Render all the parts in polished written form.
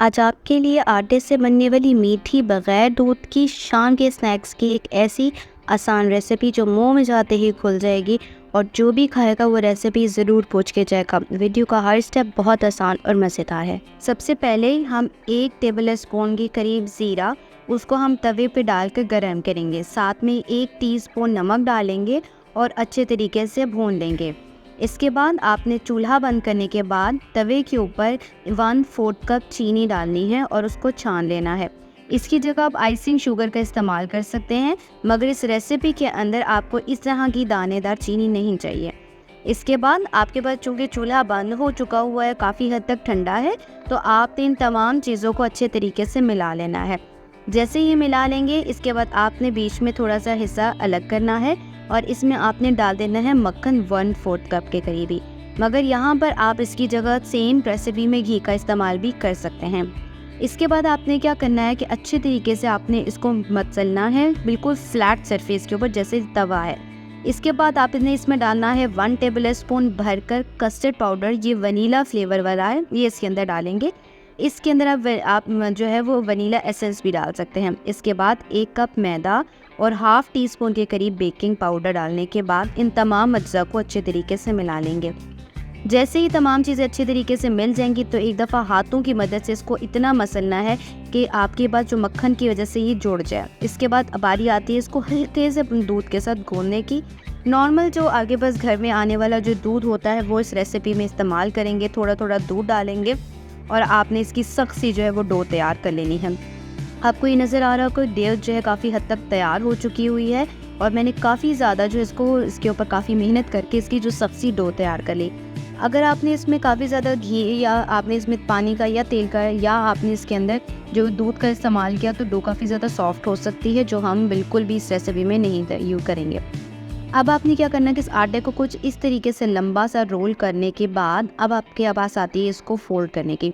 आज आपके लिए आटे से बनने वाली मीठी बग़ैर दूध की शाम के स्नैक्स की एक ऐसी आसान रेसिपी जो मुंह में जाते ही खुल जाएगी और जो भी खाएगा वो रेसिपी ज़रूर पूछ के जाएगा। वीडियो का हर स्टेप बहुत आसान और मज़ेदार है। सबसे पहले हम 1 टेबल स्पून के करीब ज़ीरा उसको हम तवे पे डालकर गरम करेंगे। साथ में 1 टीस्पून नमक डालेंगे और अच्छे तरीके से भून लेंगे। इसके बाद आपने चूल्हा बंद करने के बाद तवे के ऊपर 1/4 कप चीनी डालनी है और उसको छान लेना है। इसकी जगह आप आइसिंग शुगर का इस्तेमाल कर सकते हैं, मगर इस रेसिपी के अंदर आपको इस तरह की दानेदार चीनी नहीं चाहिए। इसके बाद आपके पास चूँकि चूल्हा बंद हो चुका हुआ है, काफ़ी हद तक ठंडा है, तो आपने इन तमाम चीज़ों को अच्छे तरीके से मिला लेना है। जैसे ही मिला लेंगे, इसके बाद आपने बीच में थोड़ा सा हिस्सा अलग करना है और इसमें आपने डाल देना है मक्खन 1/4 कप के करीबी। मगर यहाँ पर आप इसकी जगह सेम रेसिपी में घी का इस्तेमाल भी कर सकते हैं। इसके बाद आपने क्या करना है कि अच्छे तरीके से आपने इसको मसलना है, बिल्कुल फ्लैट सरफेस के ऊपर जैसे तवा है। इसके बाद आपने इसमें डालना है 1 टेबल स्पून भरकर कस्टर्ड पाउडर, ये वनीला फ्लेवर वाला है, ये इसके अंदर डालेंगे। इसके अंदर आप जो है वो वनीला एसेंस भी डाल सकते हैं। इसके बाद 1 कप मैदा और हाफ़ टी स्पून के करीब बेकिंग पाउडर डालने के बाद इन तमाम अज्जा को अच्छे तरीके से मिला लेंगे। जैसे ही तमाम चीज़ें अच्छे तरीके से मिल जाएंगी तो एक दफ़ा हाथों की मदद से इसको इतना मसलना है कि आपके पास जो मक्खन की वजह से ये जुड़ जाए। इसके बाद बारी आती है इसको हल्के से दूध के साथ घोलने की। नॉर्मल जो आगे बस घर में आने वाला जो दूध होता है वो इस रेसिपी में इस्तेमाल करेंगे। थोड़ा थोड़ा दूध डालेंगे और आपने इसकी सख्त सी जो है वो डो तैयार कर लेनी है। आपको ये नज़र आ रहा है कि डो जो है काफ़ी हद तक तैयार हो चुकी हुई है और मैंने काफ़ी ज़्यादा जो इसके ऊपर काफ़ी मेहनत करके इसकी जो सख्त सी डो तैयार कर ली। अगर आपने इसमें काफ़ी ज़्यादा घी या आपने इसमें पानी का या तेल का या आपने इसके अंदर जो दूध का इस्तेमाल किया तो डो काफ़ी ज़्यादा सॉफ्ट हो सकती है, जो हम बिल्कुल भी इस रेसिपी में नहीं यूज़ करेंगे। अब आपने क्या करना है कि इस आटे को कुछ इस तरीके से लंबा सा रोल करने के बाद अब आपके पास आती है इसको फोल्ड करने की।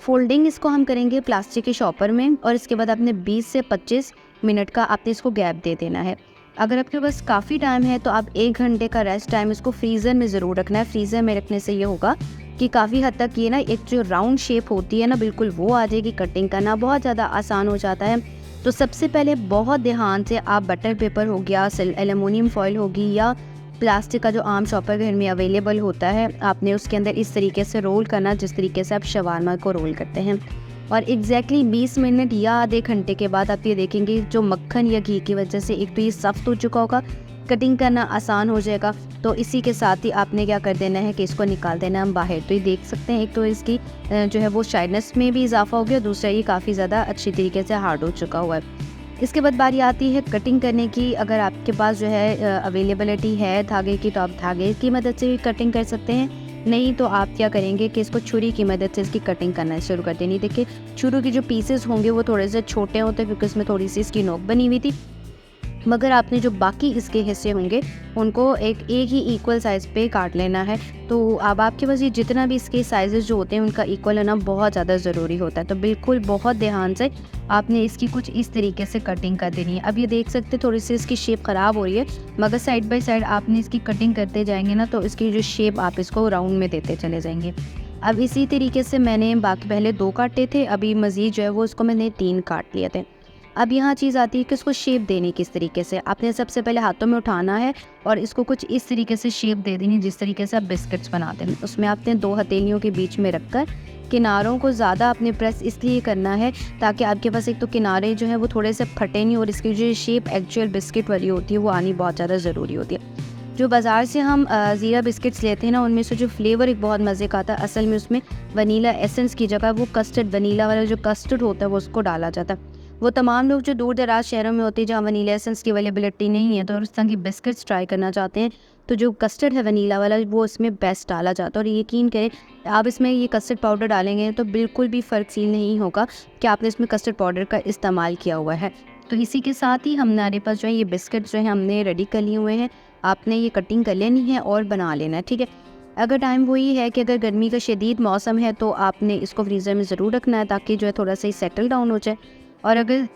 फोल्डिंग इसको हम करेंगे प्लास्टिक के शॉपर में और इसके बाद आपने 20 से 25 मिनट का आपने इसको गैप दे देना है। अगर आपके पास काफ़ी टाइम है तो आप 1 घंटे का रेस्ट टाइम इसको फ्रीज़र में ज़रूर रखना है। फ्रीज़र में रखने से ये होगा कि काफ़ी हद तक ये ना एक जो राउंड शेप होती है ना, बिल्कुल वो आ जाएगी। कटिंग करना बहुत ज़्यादा आसान हो जाता है। तो सबसे पहले बहुत ध्यान से आप बटर पेपर हो गया, एल्युमिनियम फॉइल होगी या प्लास्टिक का जो आम शॉपर घर में अवेलेबल होता है, आपने उसके अंदर इस तरीके से रोल करना जिस तरीके से आप शवारमा को रोल करते हैं। और एग्जैक्टली 20 मिनट या आधे घंटे के बाद आप ये देखेंगे जो मक्खन या घी की वजह से एक तो ये सख्त हो चुका होगा, कटिंग करना आसान हो जाएगा। तो इसी के साथ ही आपने क्या कर देना है कि इसको निकाल देना हम बाहर। तो ये देख सकते हैं एक तो इसकी जो है वो शाइनेस में भी इजाफा हो गया, दूसरा ये काफ़ी ज़्यादा अच्छी तरीके से हार्ड हो चुका हुआ है। इसके बाद बारी आती है कटिंग करने की। अगर आपके पास जो है अवेलेबिलिटी है धागे की तो आप धागे की मदद से भी कटिंग कर सकते हैं, नहीं तो आप क्या करेंगे कि इसको छुरी की मदद से इसकी कटिंग करना शुरू कर देनी। देखिए छुरी के जो पीसेस होंगे वो थोड़े से छोटे होते हैं क्योंकि इसमें थोड़ी सी इसकी नोक बनी हुई थी, मगर आपने जो बाकी इसके हिस्से होंगे उनको एक ही इक्वल साइज़ पे काट लेना है। तो अब आपके पास ये जितना भी इसके साइज़ेस जो होते हैं उनका इक्वल होना बहुत ज़्यादा ज़रूरी होता है। तो बिल्कुल बहुत ध्यान से आपने इसकी कुछ इस तरीके से कटिंग कर देनी है। अब ये देख सकते हैं थोड़ी सी इसकी शेप ख़राब हो रही है, मगर साइड बाय साइड आपने इसकी कटिंग करते जाएंगे ना तो इसकी जो शेप आप इसको राउंड में देते चले जाएंगे। अब इसी तरीके से मैंने बाकी पहले 2 काटे थे, अभी मज़ीद जो है वो इसको मैंने 3 काट लिए थे। अब यहाँ चीज़ आती है कि इसको शेप देनी किस तरीके से। आपने सबसे पहले हाथों में उठाना है और इसको कुछ इस तरीके से शेप दे देनी जिस तरीके से आप बिस्किट्स बनाते हैं। उसमें आपने 2 हथेलियों के बीच में रखकर किनारों को ज़्यादा आपने प्रेस इसलिए करना है ताकि आपके पास एक तो किनारे जो है वो थोड़े से फटे नहीं और इसकी जो शेप एक्चुअल बिस्किट वाली होती है वो आनी बहुत ज़्यादा ज़रूरी होती है। जो बाज़ार से हम ज़ीरा बिस्किट्स लेते हैं ना, उनमें से जो फ्लेवर एक बहुत मज़े का आता है, असल में उसमें वनीला एसेंस की जगह वो कस्टर्ड वनीला वाला जो कस्टर्ड होता है वो उसको डाला जाता है। वो तमाम लोग जो दूर दराज शहरों में होते हैं जहाँ वनीला एसेंस की अवेलेबिलिटी नहीं है तो उस तरह की बिस्किट्स ट्राई करना चाहते हैं तो जो कस्टर्ड है वनीला वाला वो इसमें बेस्ट डाला जाता है। और यकीन करें आप इसमें ये कस्टर्ड पाउडर डालेंगे तो बिल्कुल भी फ़र्क फील नहीं होगा कि आपने इसमें कस्टर्ड पाउडर का इस्तेमाल किया हुआ है। तो इसी के साथ ही हमारे पास जो है ये बिस्किट जो है हमने रेडी कर लिए हुए हैं। आपने ये कटिंग कर लेनी है और बना लेना है, ठीक है। अगर टाइम वही है कि अगर गर्मी का शदीद मौसम है तो आपने इसको फ्रीज़र में ज़रूर रखना है ताकि जो है थोड़ा सा ही सेटल डाउन हो जाए। और अगर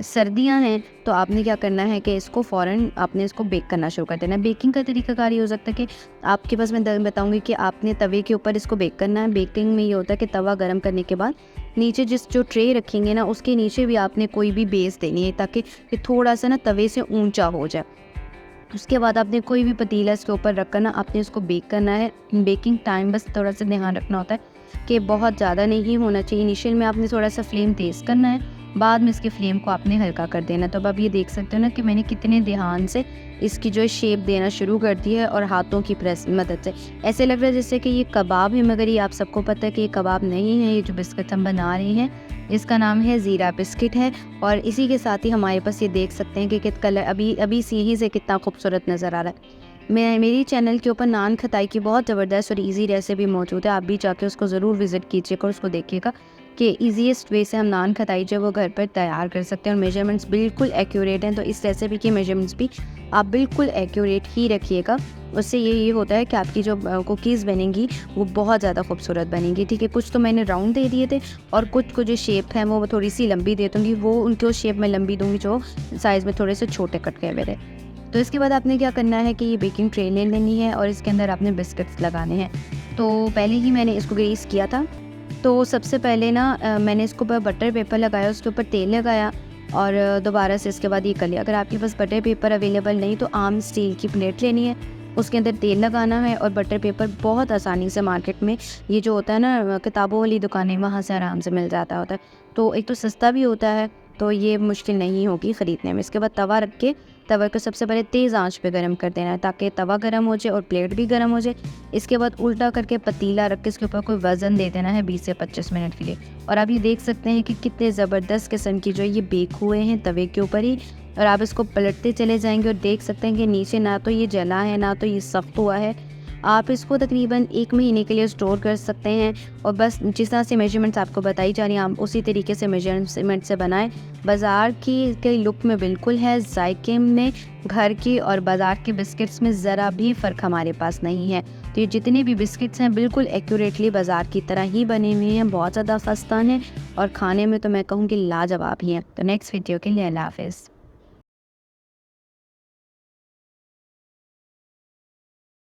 सर्दियां हैं तो आपने क्या करना है कि इसको फ़ौरन आपने इसको बेक करना शुरू कर देना है। बेकिंग का तरीकाकार ये हो सकता है कि आपके पास, मैं बताऊंगी कि आपने तवे के ऊपर इसको बेक करना है। बेकिंग में ये होता है कि तवा गर्म करने के बाद नीचे जो ट्रे रखेंगे ना, उसके नीचे भी आपने कोई भी बेस देनी है ताकि ये थोड़ा सा ना तवे से ऊंचा हो जाए। उसके बाद आपने कोई भी पतीला इसके ऊपर रख कर ना आपने इसको बेक करना है। बेकिंग टाइम बस थोड़ा सा ध्यान रखना होता है कि बहुत ज़्यादा नहीं होना चाहिए। इनिशियल में आपने थोड़ा सा फ्लेम तेज़ करना है, बाद में इसके फ्लेम को आपने हल्का कर देना। तो अब आप ये देख सकते हो ना कि मैंने कितने ध्यान से इसकी जो है शेप देना शुरू कर दी है और हाथों की प्रेस मदद से। ऐसे लग रहा है जैसे कि ये कबाब है, मगर ये आप सबको पता है कि ये कबाब नहीं है। ये जो बिस्किट हम बना रहे हैं इसका नाम है ज़ीरा बिस्किट है। और इसी के साथ ही हमारे पास ये देख सकते हैं कि कित कलर अभी यहीं से कितना खूबसूरत नज़र आ रहा है। मेरी चैनल के ऊपर नान खताई की बहुत ज़बरदस्त और इजी रेसिपी मौजूद है। आप भी जाके उसको ज़रूर विज़िट कीजिएगा और उसको देखिएगा कि ईजीएस्ट वे से हम नान खताई जो है वो घर पर तैयार कर सकते हैं। और मेजरमेंट्स बिल्कुल एक्यूरेट हैं, तो इस रेसिपी के मेजरमेंट्स भी आप बिल्कुल एक्यूरेट ही रखिएगा। उससे ये होता है कि आपकी जो कुकीज़ बनेंगी वो बहुत ज़्यादा खूबसूरत बनेंगी। ठीक है, कुछ तो मैंने राउंड दे दिए थे और कुछ को जो शेप है वो थोड़ी सी लंबी दे दूँगी, वो उनको शेप में लंबी दूँगी जो साइज़ में थोड़े से छोटे कट गए मेरे। तो इसके बाद आपने क्या करना है कि ये बेकिंग ट्रे ले लेनी है और इसके अंदर आपने बिस्किट्स लगाने हैं। तो पहले ही मैंने इसको ग्रीस किया था। तो सबसे पहले ना मैंने इसके ऊपर बटर पेपर लगाया, उसके ऊपर तेल लगाया और दोबारा से इसके बाद ये कर लिया। अगर आपके पास बटर पेपर अवेलेबल नहीं तो आम स्टील की प्लेट लेनी है, उसके अंदर तेल लगाना है और बटर पेपर बहुत आसानी से मार्केट में ये जो होता है ना किताबों वाली दुकानें, वहाँ से आराम से मिल जाता होता है। तो एक तो सस्ता भी होता है, तो ये मुश्किल नहीं होगी ख़रीदने में। इसके बाद तवा रख के तवा को सबसे पहले तेज़ आंच पे गर्म कर देना है ताकि तवा गर्म हो जाए और प्लेट भी गर्म हो जाए। इसके बाद उल्टा करके पतीला रख के इसके ऊपर कोई वज़न दे देना है 20 से 25 मिनट के लिए। और आप ये देख सकते हैं कि कितने ज़बरदस्त किस्म की जो ये बेक हुए हैं तवे के ऊपर ही। और आप इसको पलटते चले जाएंगे और देख सकते हैं कि नीचे ना तो ये जला है ना तो ये सख्त हुआ है। आप इसको तकरीबन 1 महीने के लिए स्टोर कर सकते हैं। और बस जिस तरह से मेजरमेंट्स आपको बताई जा रही हैं आप उसी तरीके से मेजरमेंट से बनाएं। बाज़ार की लुक में बिल्कुल है, जायके में घर की और बाज़ार के बिस्किट्स में ज़रा भी फ़र्क हमारे पास नहीं है। तो ये जितने भी बिस्किट्स हैं बिल्कुल एक्यूरेटली बाज़ार की तरह ही बने हुए हैं, बहुत ज़्यादा सस्ता हैं और खाने में तो मैं कहूँगी लाजवाब ही हैं। तो नेक्स्ट वीडियो के लिए अल्लाह हाफ़िज़।